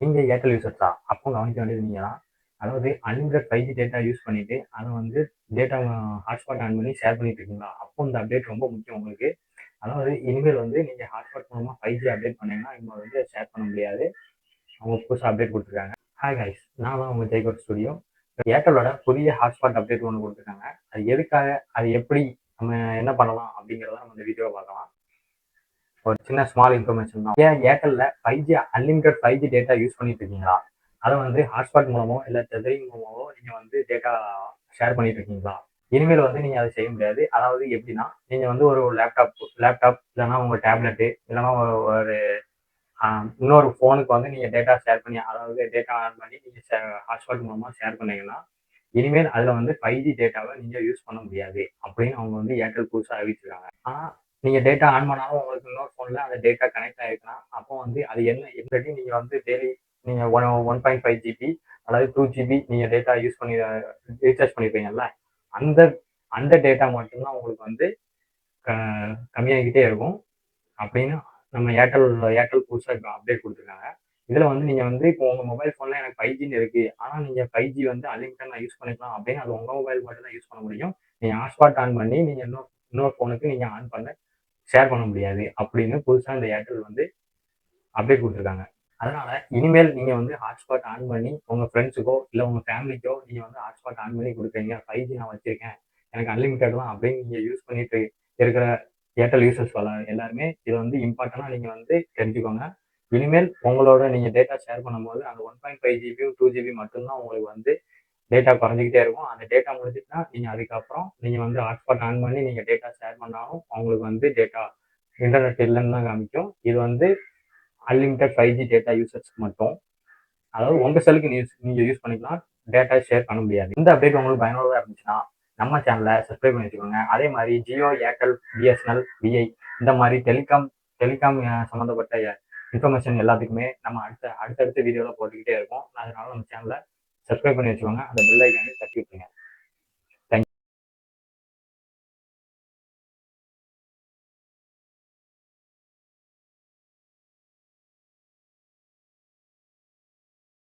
நீங்க ஏர்டெல் யூசர்ஸா? அப்போ கவனிக்க வேண்டியது நீங்க தான். அதாவது அன்லிமிட்டட் 5G டேட்டா யூஸ் பண்ணிட்டு, அத வந்து டேட்டா ஹாட்ஸ்பாட் ஆன் பண்ணி ஷேர் பண்ணிட்டு இருக்கீங்களா? அப்போ இந்த அப்டேட் ரொம்ப முக்கியம் உங்களுக்கு. அதாவது இனிமேல் வந்து நீங்க ஹாட்ஸ்பாட் மூலமா 5G அப்டேட் பண்ணீங்கன்னா, இனிமேல் வந்து ஷேர் பண்ண முடியாது. அவங்க புதுசா அப்டேட் குடுத்துருக்காங்க. ஹாய் காய்ஸ், நான் தான் உங்க ஜெய்கோட் ஸ்டுடியோ. ஏர்டெல்லோட புதிய ஹாட்ஸ்பாட் அப்டேட் ஒண்ணு குடுத்துருக்காங்க. அது எதுக்காக? அது எப்படி? நம்ம என்ன பண்ணலாம்? அப்படிங்கிறத நம்ம இந்த வீடியோல பார்க்கலாம். ஒரு சின்ன ஸ்மால் இன்ஃபர்மேஷன் தான். ஏர்டெல்ல 5G unlimited 5G data use பண்ணிட்டு இருக்கீங்களா? அத வந்து ஹாட்ஸ்பாட் மூலமோ இல்ல டெதரிங் மூலமாவோ நீங்க வந்து டேட்டா ஷேர் பண்ணிட்டு இருக்கீங்களா? இனிமேல் வந்து நீங்க அத செய்ய முடியாது. அதாவது எப்படின்னா, நீங்க வந்து ஒரு லேப்டாப் இல்லன்னா உங்க டேப்லெட் இல்லன்னா ஒரு இன்னொரு ஃபோனுக்கு வந்து நீங்க டேட்டா ஷேர் பண்ணி, அதாவது டேட்டா ஆன் பண்ணி நீங்க ஹாட்ஸ்பாட் மூலமா ஷேர் பண்ணீங்கன்னா, இனிமேல் அதுல வந்து 5G டேட்டாவை நீங்க யூஸ் பண்ண முடியாது அப்படின்னு அவங்க வந்து ஏர்டெல் புதுசா அறிவிச்சிருக்காங்க. ஆனா நீங்க டேட்டா ஆன் பண்ணாலும் உங்களுக்கு இன்னொரு ஃபோன்ல அந்த டேட்டா கனெக்ட் ஆயிருக்குன்னா, அப்போ வந்து அது என்ன எப்படி நீங்க வந்து டெய்லி நீங்க 1.5 ஜிபி அதாவது 2 ஜிபி நீங்க டேட்டா யூஸ் பண்ணி ரீசார்ஜ் பண்ணிருப்பீங்கல்ல, அந்த அந்த டேட்டா மட்டும்தான் உங்களுக்கு வந்து க கம்மியாகிக்கிட்டே இருக்கும் அப்படின்னு நம்ம ஏர்டெல் புதுசா இப்போ அப்டேட் கொடுத்துருக்காங்க. இதுல வந்து நீங்க வந்து இப்போ உங்க மொபைல் போன்ல எனக்கு 5Gன்னு இருக்கு. ஆனா நீங்க 5G வந்து அன்லிமிட்டட் நான் யூஸ் பண்ணிக்கலாம் அப்படின்னு அது உங்க மொபைல் மட்டும் தான் யூஸ் பண்ண முடியும். நீங்க ஹாட்ஸ்பாட் ஆன் பண்ணி நீங்க இன்னொரு போனுக்கு நீங்க ஆன் பண்ண ஷேர் பண்ண முடியாது அப்படின்னு புதுசா இந்த ஏர்டெல் வந்து அப்டேட் கொடுத்துருக்காங்க. அதனால இனிமேல் நீங்க வந்து ஹாட்ஸ்பாட் ஆன் பண்ணி உங்க ஃப்ரெண்ட்ஸுக்கோ இல்ல உங்க ஃபேமிலிக்கோ நீங்க வந்து ஹாட்ஸ்பாட் ஆன் பண்ணி கொடுக்குறீங்க. 5G நான் வச்சிருக்கேன். எனக்கு அன்லிமிட்டட் தான் அப்படின்னு நீங்க யூஸ் பண்ணிட்டு இருக்கிற ஏர்டெல் யூசர்ஸ் எல்லாருமே இதை வந்து இம்பார்ட்டன்டா நீங்க வந்து தெரிஞ்சுக்கோங்க. இனிமேல் உங்களோட நீங்க டேட்டா ஷேர் பண்ணும்போது அந்த 1.5 ஜிபியும் 2 ஜிபி மட்டும்தான் உங்களுக்கு வந்து டேட்டா குறைஞ்சிக்கிட்டே இருக்கும். அந்த டேட்டா முடிஞ்சிட்டுனா நீங்க அதுக்கப்புறம் நீங்க வந்து ஹாட்ஸ்பாட் ஆன் பண்ணி நீங்க டேட்டா ஷேர் பண்ணாலும் உங்களுக்கு வந்து டேட்டா இன்டர்நெட் இல்லைன்னு தான் காமிக்கும். இது வந்து அன்லிமிட்டட் 5G டேட்டா யூசர்ஸ்க்கு மட்டும். அதாவது உங்க செல்லுக்கு நீங்க யூஸ் பண்ணிக்கலாம். டேட்டா ஷேர் பண்ண முடியாது. இந்த அப்டேட் உங்களுக்கு பயனுள்ளதா இருந்துச்சுன்னா நம்ம சேனலை சப்ஸ்கிரைப் பண்ணி வச்சுக்கோங்க. அதே மாதிரி ஜியோ, ஏர்டெல், பிஎஸ்என்எல், விஐ இந்த மாதிரி டெலிகாம் சம்மந்தப்பட்ட இன்ஃபர்மேஷன் எல்லாத்துக்குமே நம்ம அடுத்தடுத்த வீடியோல போட்டுக்கிட்டே இருக்கோம். அதனால நம்ம சேனலை சப்ஸ்கிரைப் பண்ணி வச்சுக்கோங்க. அந்த பெல் ஐக்கானே தட்டி விட்டுருங்க.